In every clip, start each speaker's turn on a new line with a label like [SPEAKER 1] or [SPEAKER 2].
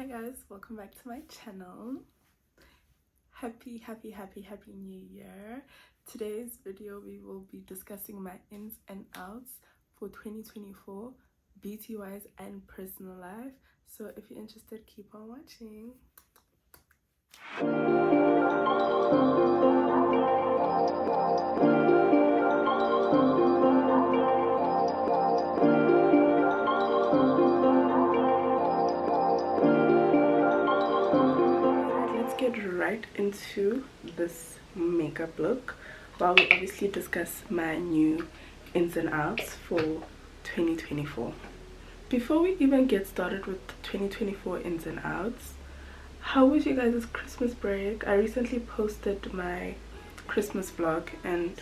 [SPEAKER 1] guys, welcome back to my channel. Happy new year. Today's video we will be discussing my ins and outs for 2024, beauty wise and personal life. So if you're interested, keep on watching. Right into this makeup look while we obviously discuss my new ins and outs for 2024. Before we even get started with 2024 ins and outs, how was you guys' Christmas break? I recently posted my Christmas vlog and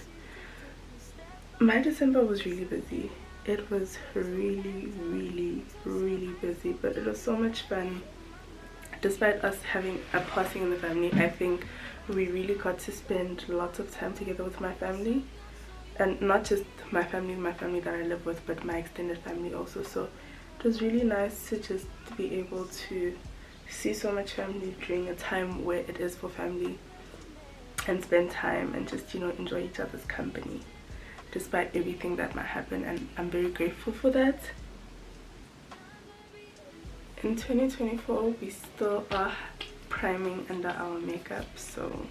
[SPEAKER 1] my December was really busy. It was really busy, but it was so much fun. Despite us having a passing in the family, I think we really got to spend lots of time together with my family, and not just my family that I live with, but my extended family also. So it was really nice to just be able to see so much family during a time where it is for family, and spend time and just, you know, enjoy each other's company despite everything that might happen, and I'm very grateful for that. In 2024 we still are priming under our makeup, so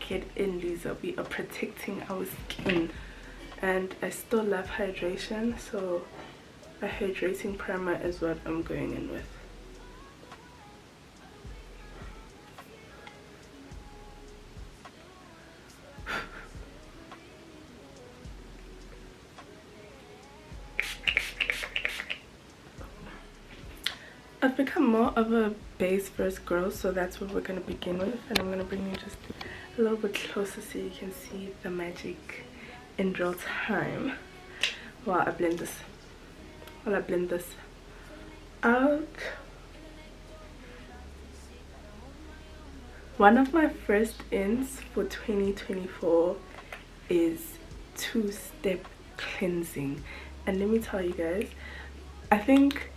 [SPEAKER 1] get in, Lisa. We are protecting our skin, and I still love hydration, so a hydrating primer is what I'm going in with. I've become more of a base first girl, so that's what we're going to begin with, and I'm going to bring you just a little bit closer so you can see the magic in real time while I blend this out. One of my first ins for 2024 is two-step cleansing, and let me tell you guys, I think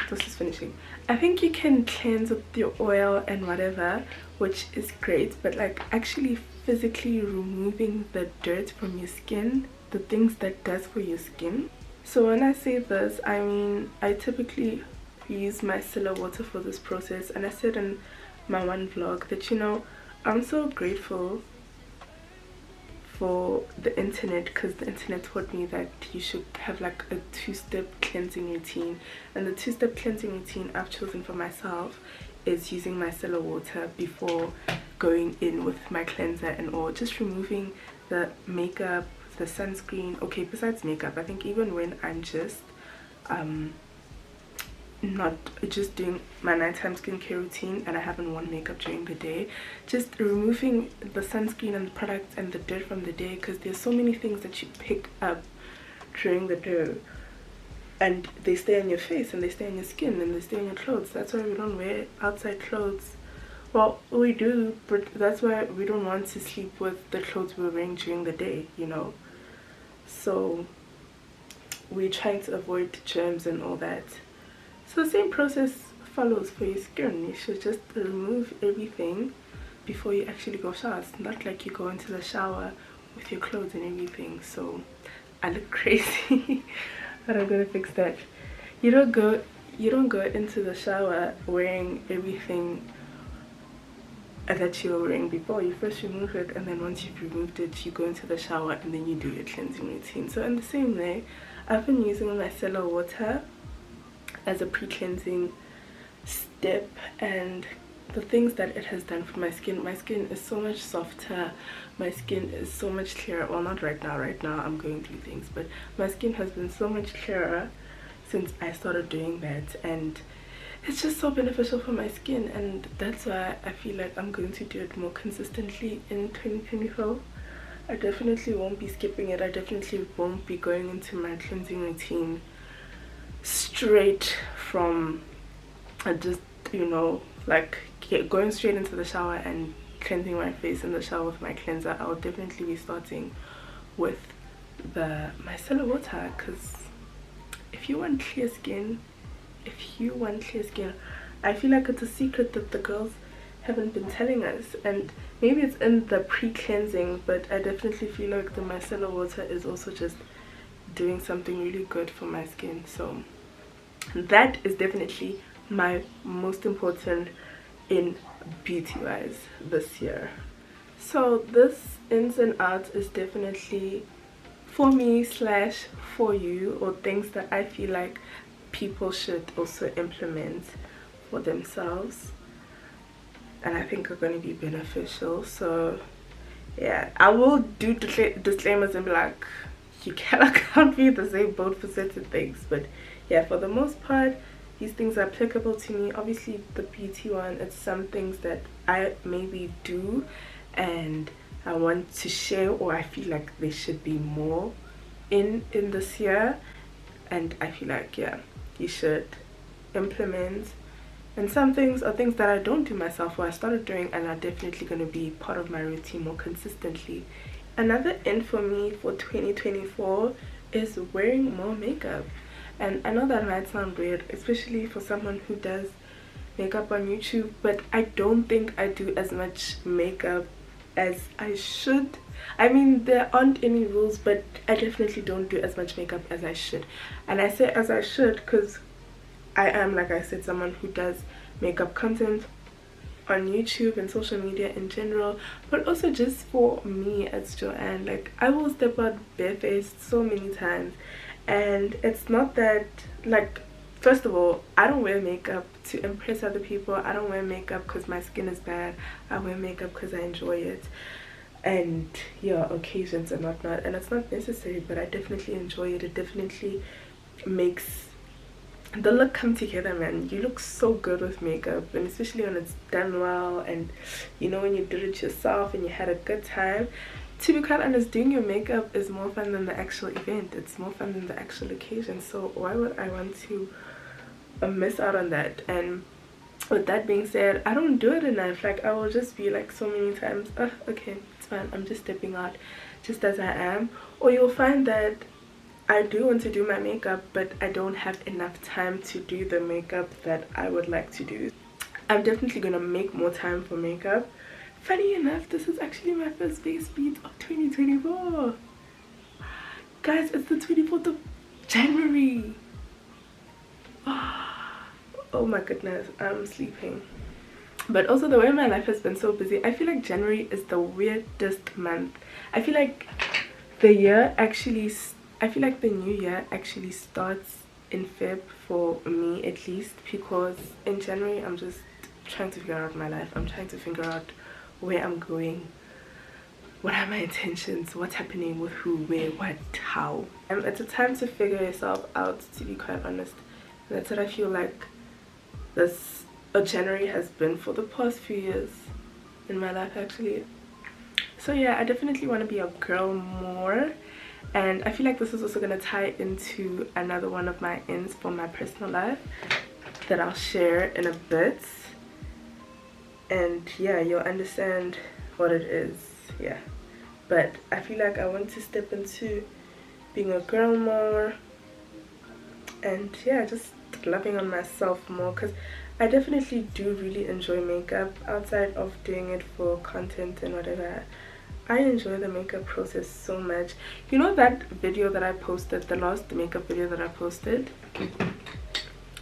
[SPEAKER 1] this is finishing. I think you can cleanse with your oil and whatever, which is great, but like actually physically removing the dirt from your skin, the things that does for your skin. So when I say this, I mean I typically use micellar water for this process, and I said in my one vlog that, you know, I'm so grateful for the internet, because the internet taught me that you should have like a two-step cleansing routine, and the two-step cleansing routine I've chosen for myself is using micellar water before going in with my cleanser and all, just removing the makeup, the sunscreen. Okay, besides makeup, I think even when I'm just not just doing my nighttime skincare routine and I haven't worn makeup during the day, just removing the sunscreen and the products and the dirt from the day, because there's so many things that you pick up during the day and they stay on your face and they stay on your skin and they stay on your clothes. That's why we don't wear outside clothes. Well, we do, but that's why we don't want to sleep with the clothes we're wearing during the day, you know. So we're trying to avoid germs and all that. So the same process follows for your skin. You should just remove everything before you actually go shower. It's not like you go into the shower with your clothes and everything. So I look crazy, but I'm gonna fix that. You don't go into the shower wearing everything that you were wearing before. You first remove it, and then once you've removed it, you go into the shower and then you do your cleansing routine. So in the same way, I've been using micellar water as a pre-cleansing step, and the things that it has done for my skin is so much softer, my skin is so much clearer. Well, not right now I'm going through things, but my skin has been so much clearer since I started doing that, and it's just so beneficial for my skin, and that's why I feel like I'm going to do it more consistently in 2024. I definitely won't be skipping it. I definitely won't be going into my cleansing routine straight from just, you know, like going straight into the shower and cleansing my face in the shower with my cleanser. I will definitely be starting with the micellar water, because if you want clear skin, if you want clear skin, I feel like it's a secret that the girls haven't been telling us, and maybe it's in the pre-cleansing, but I definitely feel like the micellar water is also just doing something really good for my skin. So that is definitely my most important in beauty wise this year. So this ins and outs is definitely for me slash for you, or things that I feel like people should also implement for themselves and I think are going to be beneficial. So yeah, I will do disclaimers and be like, you can't be in the same boat for certain things, but yeah, for the most part these things are applicable to me. Obviously the beauty one, it's some things that I maybe do and I want to share, or I feel like there should be more in this year, and I feel like, yeah, you should implement. And some things are things that I don't do myself, or I started doing, and are definitely going to be part of my routine more consistently. Another in for me for 2024 is wearing more makeup. And I know that might sound weird, especially for someone who does makeup on YouTube, but I don't think I do as much makeup as I should. I mean, there aren't any rules, but I definitely don't do as much makeup as I should. And I say as I should because I am, like I said, someone who does makeup content on YouTube and social media in general, but also just for me as Joanne. Like, I will step out barefaced so many times, and it's not that, like, first of all, I don't wear makeup to impress other people. I don't wear makeup because my skin is bad. I wear makeup because I enjoy it, and yeah, occasions and whatnot, and it's not necessary, but I definitely enjoy it. It definitely makes the look come together, man. You look so good with makeup, and especially when it's done well, and you know, when you did it yourself and you had a good time. To be quite honest, doing your makeup is more fun than the actual event. It's more fun than the actual occasion, so why would I want to miss out on that? And with that being said, I don't do it enough. Like, I will just be like so many times, oh, okay, it's fine, I'm just stepping out just as I am. Or you'll find that I do want to do my makeup, but I don't have enough time to do the makeup that I would like to do. I'm definitely gonna make more time for makeup. Funny enough, this is actually my first face beat of 2024. Guys, it's the 24th of January. Oh my goodness, I'm sleeping. But also, the way my life has been so busy, I feel like January is the weirdest month. I feel like the new year actually starts in Feb for me, at least, because in January I'm just trying to figure out my life. I'm trying to figure out where I'm going, what are my intentions, what's happening with who, where, what, how. It's a time to figure yourself out, to be quite honest. And that's what I feel like this January has been for the past few years in my life, actually. So yeah, I definitely want to be a girl more, and I feel like this is also going to tie into another one of my ins for my personal life that I'll share in a bit. And yeah, you'll understand what it is. Yeah, but I feel like I want to step into being a girl more, and yeah, just loving on myself more, because I definitely do really enjoy makeup outside of doing it for content and whatever. I enjoy the makeup process so much. You know that video that I posted, the last makeup video that I posted,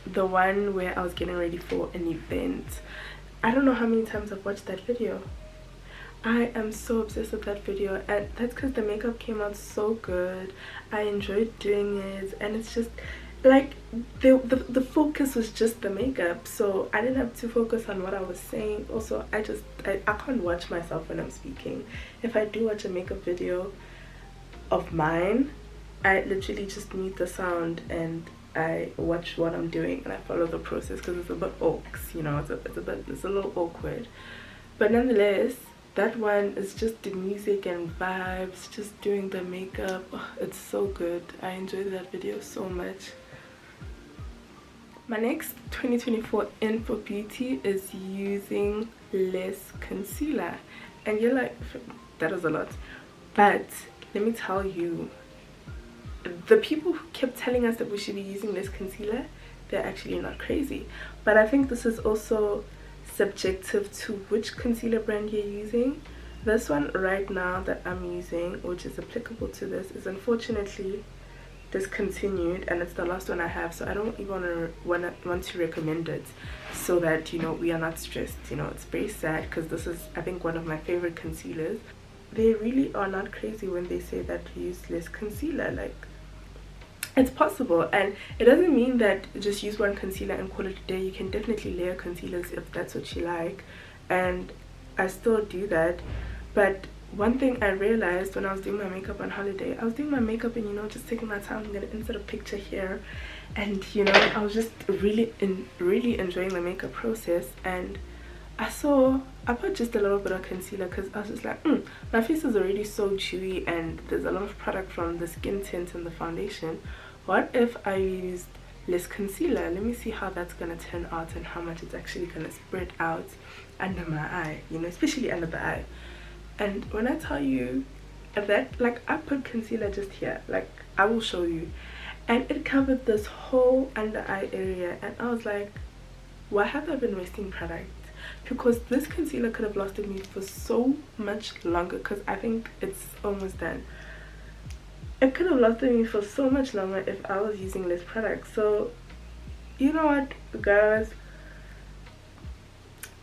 [SPEAKER 1] the one where I was getting ready for an event? I don't know how many times I've watched that video. I am so obsessed with that video, and that's because the makeup came out so good. I enjoyed doing it, and it's just like the focus was just the makeup, so I didn't have to focus on what I was saying. Also, I can't watch myself when I'm speaking. If I do watch a makeup video of mine, I literally just mute the sound and I watch what I'm doing, and I follow the process, because it's a bit awkward, you know, it's a little awkward. But nonetheless, that one is just the music and vibes, just doing the makeup. Oh, it's so good. I enjoyed that video so much. My next 2024 in for beauty is using less concealer. And you're like, that is a lot. But let me tell you, the people who kept telling us that we should be using less concealer, they're actually not crazy. But I think this is also subjective to which concealer brand you're using. This one right now that I'm using, which is applicable to this, is unfortunately discontinued, and it's the last one I have, so I don't even want to recommend it, so that, you know, we are not stressed. You know, it's very sad because this is, I think, one of my favorite concealers. They really are not crazy when they say that use less concealer. Like, it's possible, and it doesn't mean that just use one concealer and call it a day. You can definitely layer concealers if that's what you like, and I still do that. But one thing I realized when I was doing my makeup on holiday, I was doing my makeup and, you know, just taking my time. I'm gonna insert a picture here, and, you know, I was just really enjoying the makeup process, and I put just a little bit of concealer because I was just like, my face is already so dewy and there's a lot of product from the skin tint and the foundation. What if I used less concealer? Let me see how that's gonna turn out and how much it's actually gonna spread out under my eye, you know, especially under the eye. And when I tell you that, like, I put concealer just here, like, I will show you, and it covered this whole under eye area, and I was like, why have I been wasting product? Because this concealer could have lasted me for so much longer, because I think it's almost done. It could have lasted me for so much longer if I was using less product. So, you know what, guys,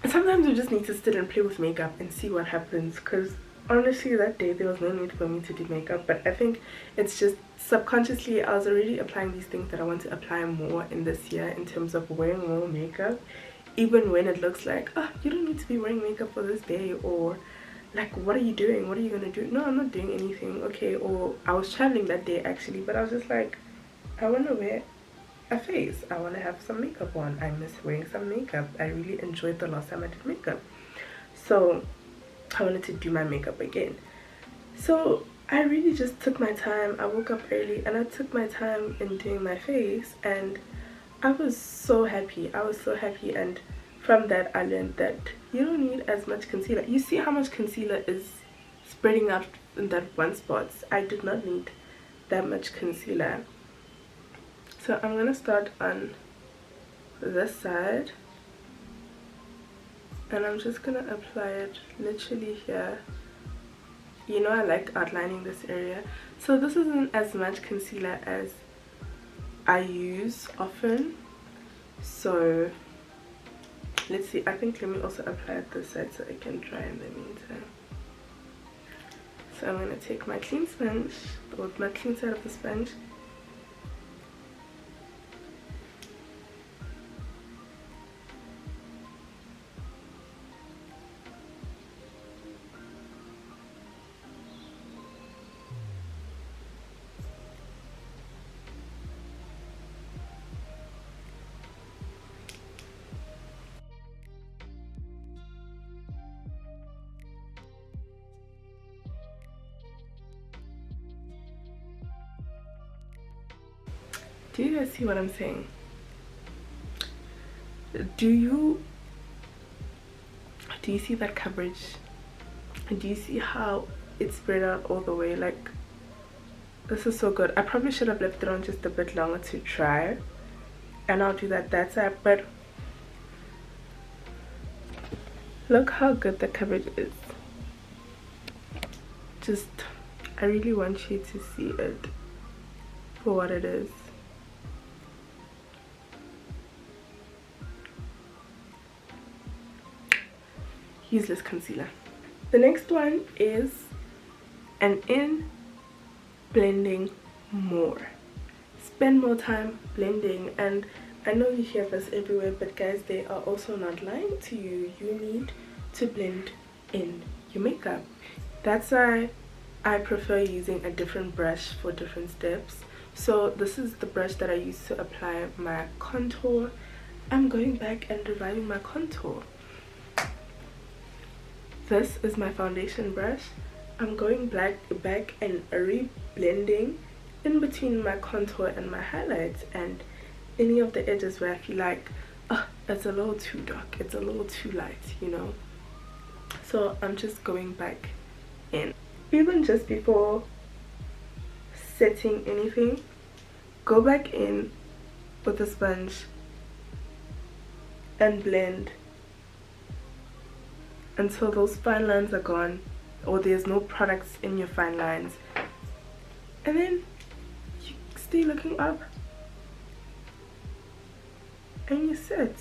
[SPEAKER 1] sometimes you just need to sit and play with makeup and see what happens, because honestly that day there was no need for me to do makeup. But I think it's just subconsciously I was already applying these things that I want to apply more in this year, in terms of wearing more makeup, even when it looks like, oh, you don't need to be wearing makeup for this day, or like, what are you doing, what are you gonna do? No, I'm not doing anything. Okay, or I was traveling that day actually, but I was just like, I want to wear a face, I want to have some makeup on. I miss wearing some makeup. I really enjoyed the last time I did makeup, so I wanted to do my makeup again. So I really just took my time. I woke up early and I took my time in doing my face, and I was so happy. I was so happy. And from that I learned that you don't need as much concealer. You see how much concealer is spreading out in that one spot? I did not need that much concealer. So I'm gonna start on this side, and I'm just gonna apply it literally here. You know, I like outlining this area, so this isn't as much concealer as I use often. So let's see, I think let me also apply it this side so I can dry in the meantime. So I'm gonna take my clean sponge, or my clean side of the sponge, do you guys see what I'm saying? Do you see that coverage? Do you see how it's spread out all the way? Like, this is so good. I probably should have left it on just a bit longer to dry, and I'll do that side. But look how good the coverage is. Just, I really want you to see it for what it is. Useless concealer. The next one is an in blending more. Spend more time blending. And I know you hear this everywhere, but guys, they are also not lying to you. You need to blend in your makeup. That's why I prefer using a different brush for different steps. So this is the brush that I use to apply my contour. I'm going back and reviving my contour. This is my foundation brush. I'm going back and re-blending in between my contour and my highlights, and any of the edges where I feel like, oh, it's a little too dark, it's a little too light, you know. So I'm just going back in. Even just before setting anything, go back in with the sponge and blend until those fine lines are gone, or there's no products in your fine lines, and then you stay looking up and you sit.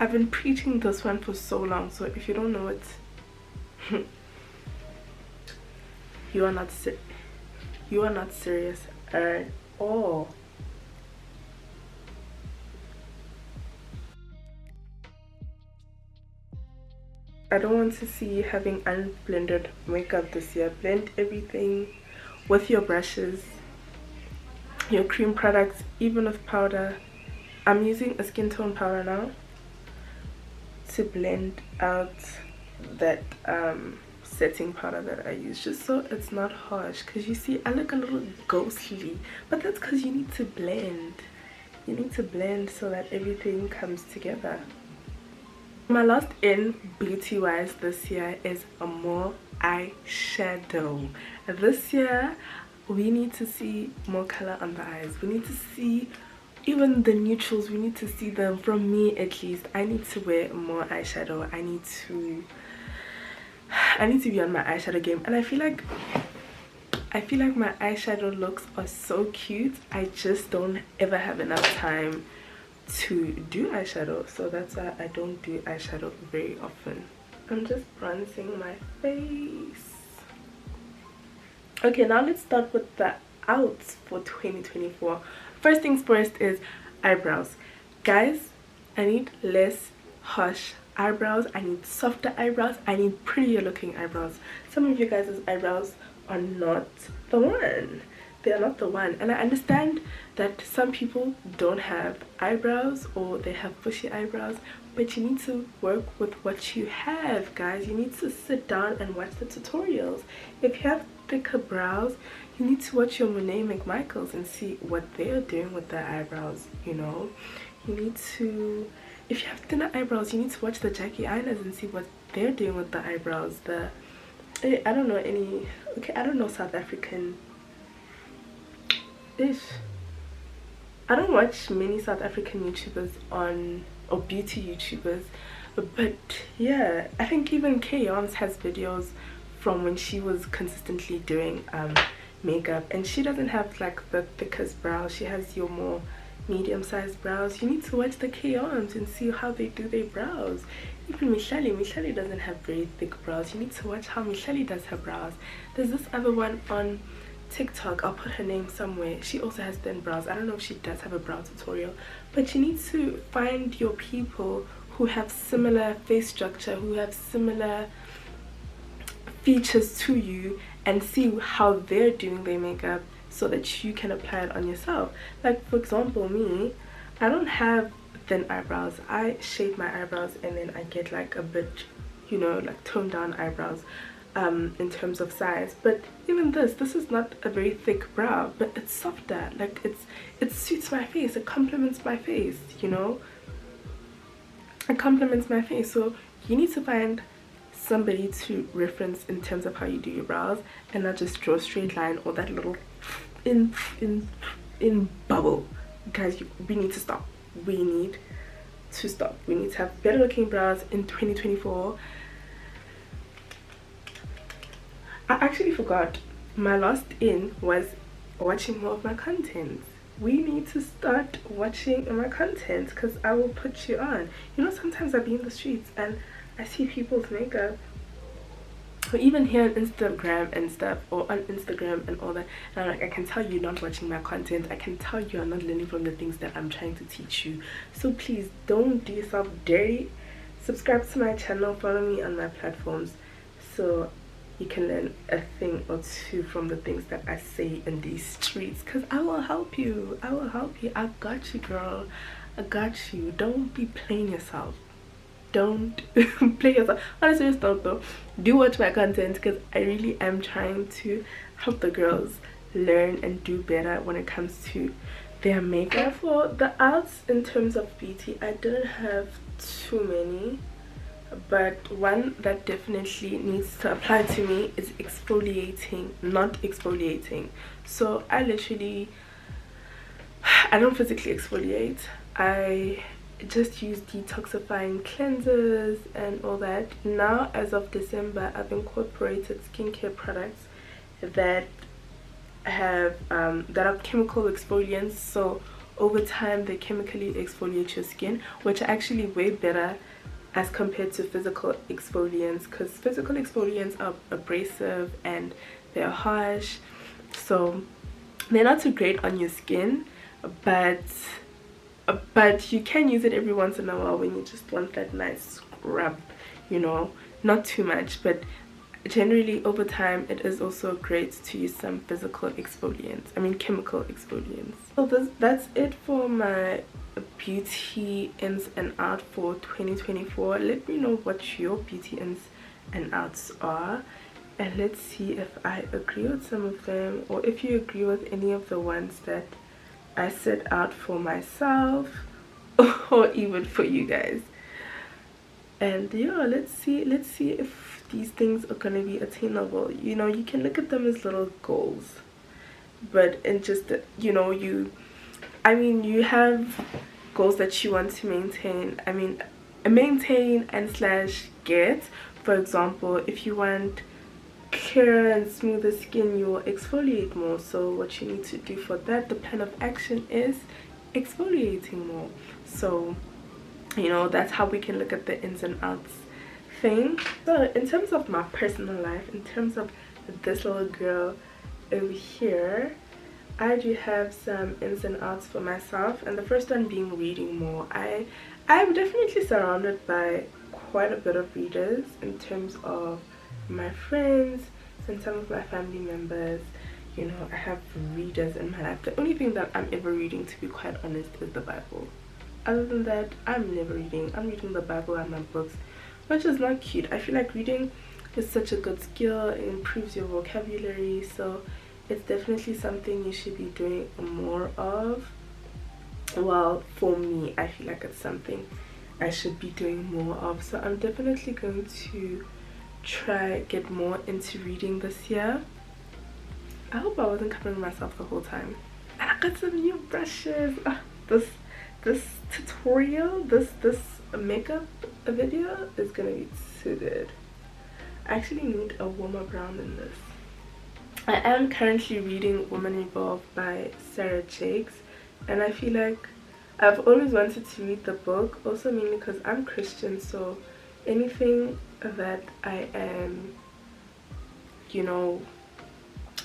[SPEAKER 1] I've been preaching this one for so long, so if you don't know it, you are not serious at all. I don't want to see you having unblended makeup this year. Blend everything with your brushes, your cream products, even with powder. I'm using a skin tone powder now to blend out that setting powder that I use, just so it's not harsh, because you see I look a little ghostly, but that's because you need to blend. You need to blend so that everything comes together. My last in beauty wise this year is a more eyeshadow. This year we need to see more color on the eyes. We need to see even the neutrals. We need to see them. From me at least, I need to wear more eyeshadow. I need to be on my eyeshadow game, and I feel like my eyeshadow looks are so cute. I just don't ever have enough time to do eyeshadow, so that's why I don't do eyeshadow very often. I'm just bronzing my face. Okay, now let's start with the outs for 2024. First things first is eyebrows. Guys, I need less harsh eyebrows. I need softer eyebrows. I need prettier looking eyebrows. Some of you guys' eyebrows are not the one. They are not the one, and I understand that some people don't have eyebrows or they have bushy eyebrows, but you need to work with what you have, guys. You need to sit down and watch the tutorials. If you have thicker brows, you need to watch your Monet McMichaels and see what they're doing with their eyebrows. You know, you need to, if you have thinner eyebrows, you need to watch the Jackie Einers and see what they're doing with the eyebrows. I don't know any, okay, I don't know South African ish. I don't watch many South African YouTubers or beauty YouTubers, but yeah, I think even Kayons has videos from when she was consistently doing makeup, and she doesn't have like the thickest brows. She has your more medium-sized brows. You need to watch the Kayons and see how they do their brows. Even Mihlali doesn't have very thick brows. You need to watch how Mihlali does her brows. There's this other one on TikTok, I'll put her name somewhere. She also has thin brows. I don't know if she does have a brow tutorial, but you need to find your people who have similar face structure, who have similar features to you, and see how they're doing their makeup so that you can apply it on yourself. Like for example, me, I don't have thin eyebrows. I shape my eyebrows and then I get like a bit, you know, like toned down eyebrows in terms of size. But even this is not a very thick brow, but it's softer. Like it suits my face. It complements my face, you know. It complements my face. So you need to find somebody to reference in terms of how you do your brows, and not just draw a straight line or that little in bubble. Guys, we need to stop. We need to stop. We need to have better looking brows in 2024. I actually forgot, my last in was watching more of my content. We need to start watching my content, because I will put you on. You know, sometimes I be in the streets and I see people's makeup, or even here on Instagram and stuff, or on Instagram and all that, and I'm like, I can tell you're not watching my content. I can tell you are not learning from the things that I'm trying to teach you. So please don't do yourself dirty. Subscribe to my channel, follow me on my platforms, so you can learn a thing or two from the things that I say in these streets, because I will help you. I will help you. I got you, girl. I got you. Don't be playing yourself. Don't play yourself. On a serious note though, do watch my content, because I really am trying to help the girls learn and do better when it comes to their makeup. For the outs in terms of beauty, I didn't have too many. but one that definitely needs to apply to me is exfoliating, not exfoliating. So I don't physically exfoliate. I just use detoxifying cleansers and all that. Now as of December, I've incorporated skincare products that have that are chemical exfoliants, so over time they chemically exfoliate your skin, which are actually way better as compared to physical exfoliants, because physical exfoliants are abrasive and they're harsh, so they're not too great on your skin, but you can use it every once in a while when you just want that nice scrub, you know, not too much. But generally over time it is also great to use some physical exfoliants, I mean chemical exfoliants. So that's it for my beauty ins and out for 2024. Let me know what your beauty ins and outs are, and let's see if I agree with some of them, or if you agree with any of the ones that I set out for myself or even for you guys. And yeah, let's see if these things are gonna be attainable. You know, you can look at them as little goals, but in just you know, you have goals that you want to maintain, and slash get. For example, if you want clearer and smoother skin, you will exfoliate more. So what you need to do for that, the plan of action is exfoliating more. So you know, that's how we can look at the ins and outs thing. So in terms of my personal life, in terms of this little girl over here, I do have some ins and outs for myself, and the first one being reading more. I'm definitely surrounded by quite a bit of readers in terms of my friends and some of my family members. You know, I have readers in my life. The only thing that I'm ever reading, to be quite honest, is the Bible. Other than that, I'm never reading. I'm reading the Bible and my books, which is not cute. I feel like reading is such a good skill. It improves your vocabulary, so it's definitely something you should be doing more of. Well, for me, I feel like it's something I should be doing more of, so I'm definitely going to try get more into reading this year. I hope I wasn't covering myself the whole time. And I got some new brushes. This tutorial, this makeup video is gonna be too good. I actually need a warmer brown than this. I am currently reading Woman Revolved by Sarah Jakes, and I feel like I've always wanted to read the book, also mainly because I'm Christian, so anything that I am, you know,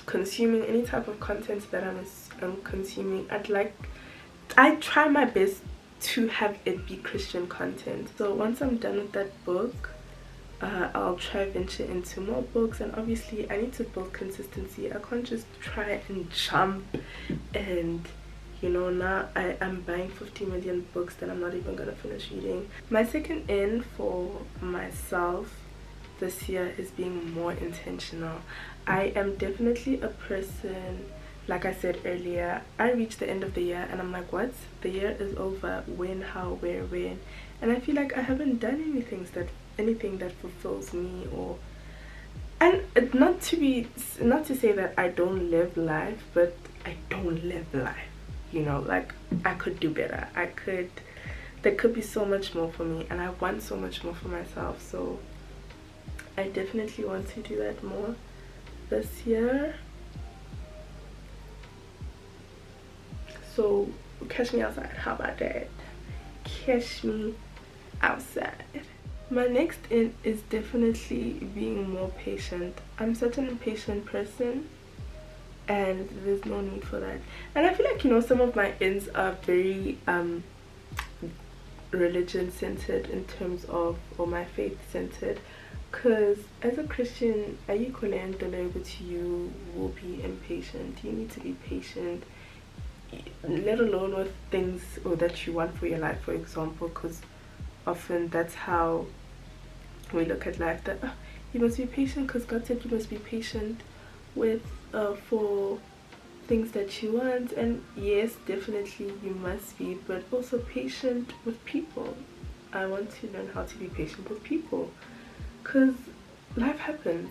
[SPEAKER 1] consuming, any type of content that I'm consuming, I try my best to have it be Christian content. So once I'm done with that book, I'll try venture into more books, and obviously I need to build consistency. I can't just try and jump, and you know, now I'm buying 50 million books that I'm not even gonna finish reading. My second in for myself this year is being more intentional. I am definitely a person, like I said earlier, I reach the end of the year and I'm like, what? The year is over. When, how, where, when? And I feel like I haven't done anything that fulfills me, or, and not to say that I don't live life, but I don't live life, you know, like I could do better. There could be so much more for me, and I want so much more for myself, so I definitely want to do that more this year. So catch me outside. How about that? Catch me outside. My next in is definitely being more patient. I'm such an impatient person, and there's no need for that. And I feel like, you know, some of my ins are very religion centered in terms of, or my faith centered, because as a Christian, you will be impatient. You need to be patient, let alone with things or that you want for your life, for example, because often that's how we look at life, that you must be patient because God said you must be patient with for things that you want. And yes, definitely you must be, but also patient with people. I want to learn how to be patient with people, because life happens,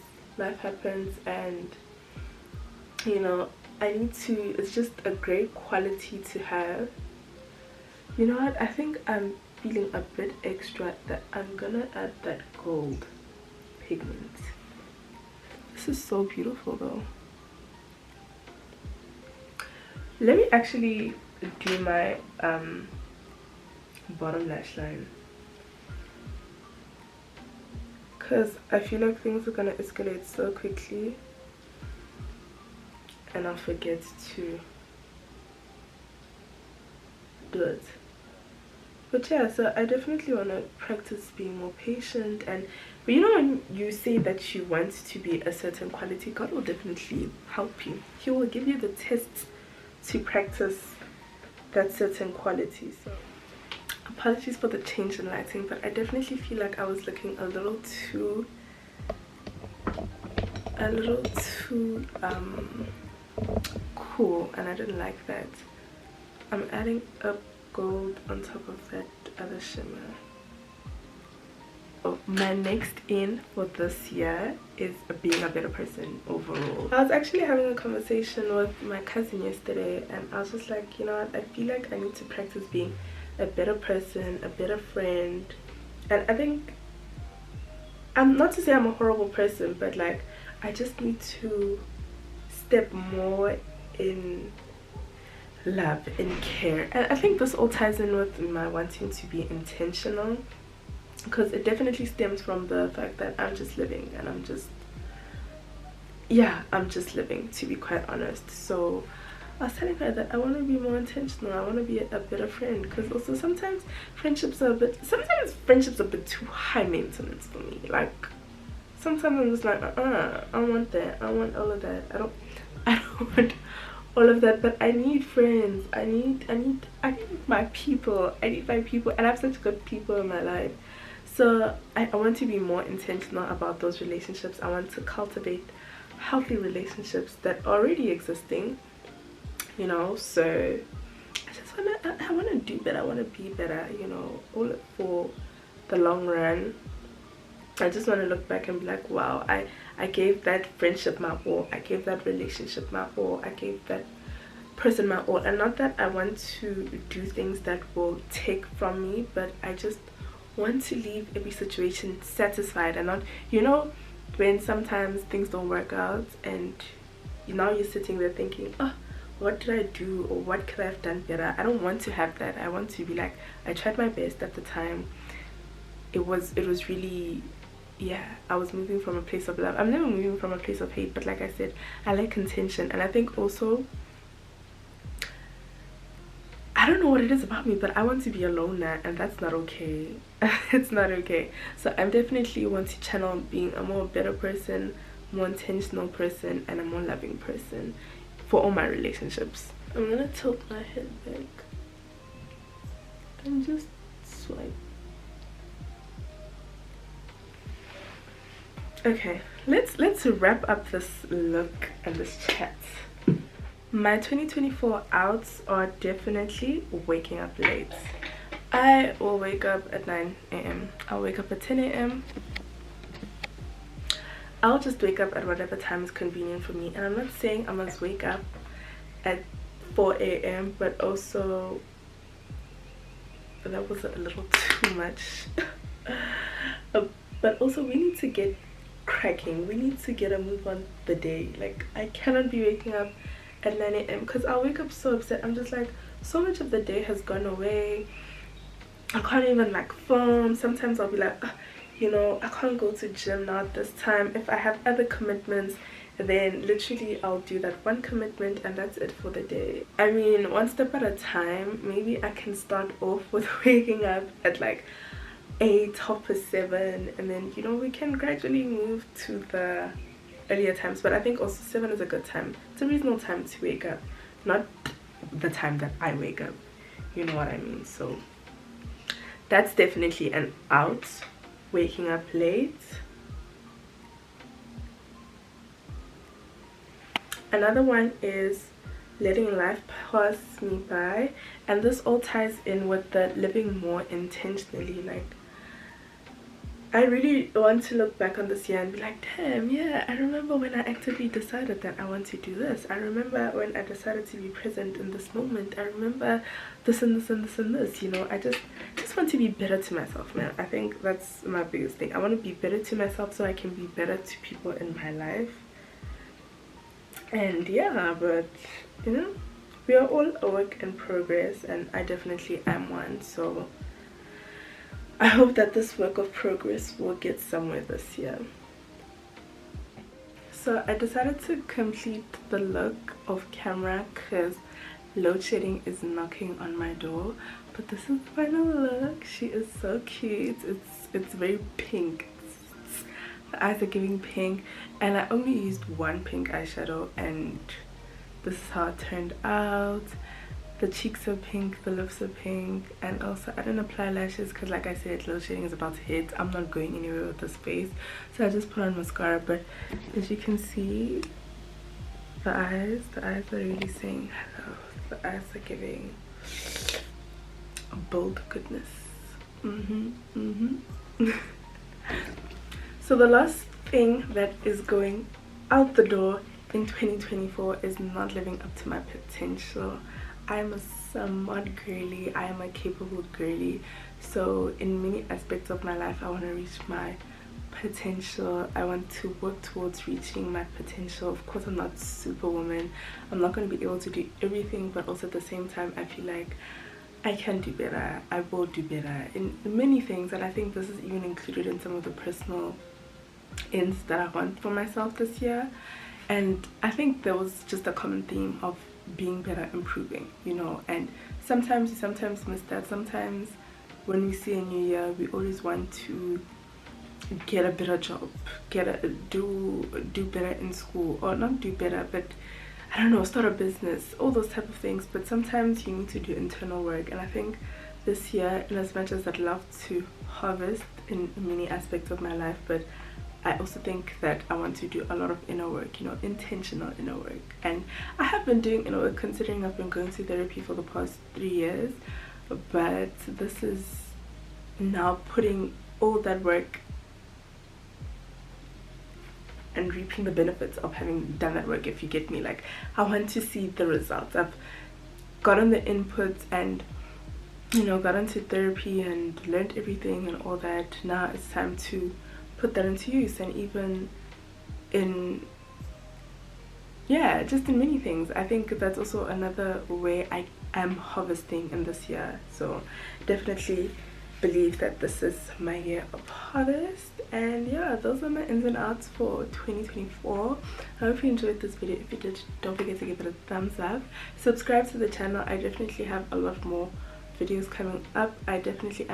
[SPEAKER 1] and you know, I need to, it's just a great quality to have. You know what, I think I'm feeling a bit extra that I'm gonna add that gold pigment. This is so beautiful though. Let me actually do my bottom lash line, because I feel like things are gonna escalate so quickly and I'll forget to do it. But yeah, so I definitely want to practice being more patient. And but you know, when you say that you want to be a certain quality, God will definitely help you. He will give you the tests to practice that certain quality. So apologies for the change in lighting, but I definitely feel like I was looking a little too cool, and I didn't like that. I'm adding up gold on top of that other shimmer. Oh, my next in for this year is being a better person overall. I was actually having a conversation with my cousin yesterday, and I was just like, you know what, I feel like I need to practice being a better person, a better friend. And I think, I'm not to say I'm a horrible person, but like I just need to step more in love and care. And I think this all ties in with my wanting to be intentional, because it definitely stems from the fact that I'm just living, and I'm just living, to be quite honest. So I was telling her that I want to be more intentional, I want to be a better friend, because also sometimes friendships are a bit too high maintenance for me. Like sometimes I'm just like, I want that, I want all of that, I don't want all of that. But I need friends, I need my people, and I have such good people in my life. So I want to be more intentional about those relationships. I want to cultivate healthy relationships that are already existing, you know. So I want to do better, I want to be better, you know, all for the long run. I just want to look back and be like, wow, I gave that friendship my all, I gave that relationship my all, I gave that person my all. And not that I want to do things that will take from me, but I just want to leave every situation satisfied, and not, you know, when sometimes things don't work out and now you're sitting there thinking, oh, what did I do, or what could I have done better? I don't want to have that. I want to be like, I tried my best at the time. It was really, yeah, I was moving from a place of love. I'm never moving from a place of hate, but like I said, I like contention. And I think also, I don't know what it is about me, but I want to be alone now, and that's not okay. It's not okay. So I definitely want to channel being a more better person, more intentional person, and a more loving person for all my relationships. I'm gonna tilt my head back and just swipe. Okay, let's wrap up this look and this chat. My 2024 outs are definitely waking up late. I will wake up at 9 a.m. I'll wake up at 10 a.m. I'll just wake up at whatever time is convenient for me. And I'm not saying I must wake up at 4 a.m. but also that was a little too much. But also we need to get cracking. We need to get a move on the day. Like I cannot be waking up at 9 a.m. because I'll wake up so upset. I'm just like, so much of the day has gone away. I can't even like film. Sometimes I'll be like, you know, I can't go to gym now at this time. If I have other commitments, then literally I'll do that one commitment and that's it for the day. I mean, one step at a time. Maybe I can start off with waking up at like 8, 7, and then, you know, we can gradually move to the earlier times. But I think also 7 is a good time. It's a reasonable time to wake up, not the time that I wake up, you know what I mean. So that's definitely an out, waking up late. Another one is letting life pass me by, and this all ties in with the living more intentionally. Like, I really want to look back on this year and be like, damn, yeah, I remember when I actively decided that I want to do this. I remember when I decided to be present in this moment. I remember this and this and this and this, you know. I just want to be better to myself, man. I think that's my biggest thing. I want to be better to myself so I can be better to people in my life. And yeah, but you know, we are all a work in progress, and I definitely am one. So I hope that this work of progress will get somewhere this year. So I decided to complete the look off camera because load shedding is knocking on my door. But this is the final look. She is so cute. It's very pink. The eyes are giving pink, and I only used one pink eyeshadow, and this is how it turned out. The cheeks are pink, the lips are pink, and also I didn't apply lashes because, like I said, load shedding is about to hit. I'm not going anywhere with this face, so I just put on mascara. But as you can see, the eyes are really saying hello. The eyes are giving a bold goodness. So the last thing that is going out the door in 2024 is not living up to my potential. I am a smart girly, I am a capable girly, so in many aspects of my life I want to reach my potential. I want to work towards reaching my potential. Of course, I'm not superwoman, I'm not going to be able to do everything, but also at the same time I feel like I can do better, I will do better in many things, and I think this is even included in some of the personal ends that I want for myself this year. And I think there was just a common theme of being better, improving, you know. And sometimes miss that. Sometimes when we see a new year, we always want to get a better job, do better in school, or not do better, but I don't know, start a business, all those type of things. But sometimes you need to do internal work, and I think this year, in as much as I'd love to harvest in many aspects of my life, but I also think that I want to do a lot of inner work, you know, intentional inner work. And I have been doing inner work, considering I've been going to therapy for the past 3 years, but this is now putting all that work and reaping the benefits of having done that work, if you get me. Like, I want to see the results. I've gotten the inputs and, you know, got into therapy and learned everything and all that. Now it's time to put that into use, and even in, yeah, just in many things. I think that's also another way I am harvesting in this year. So definitely believe that this is my year of harvest. And yeah, those are my ins and outs for 2024. I hope you enjoyed this video. If you did, don't forget to give it a thumbs up, subscribe to the channel. I definitely have a lot more videos coming up. I definitely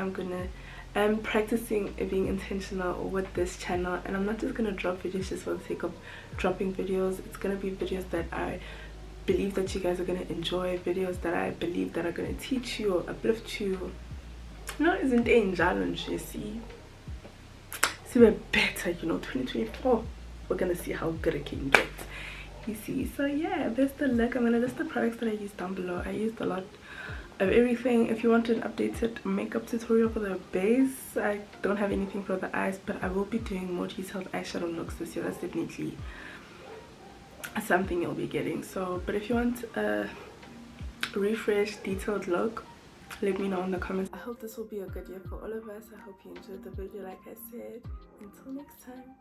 [SPEAKER 1] am practicing being intentional with this channel, and I'm not just gonna drop videos just for the sake of dropping videos. It's gonna be videos that I believe that you guys are gonna enjoy, videos that I believe that are gonna teach you or uplift you. No, isn't nje, see we're better, you know. 2024, we're gonna see how good it can get, you see. So yeah, there's the look. I'm gonna list the products that I used down below. I used a lot of everything. If you want an updated makeup tutorial for the base, I don't have anything for the eyes, but I will be doing more detailed eyeshadow looks this year. That's definitely something you'll be getting. So, but if you want a refresh detailed look, let me know in the comments. I hope this will be a good year for all of us. I hope you enjoyed the video. Like I said, until next time.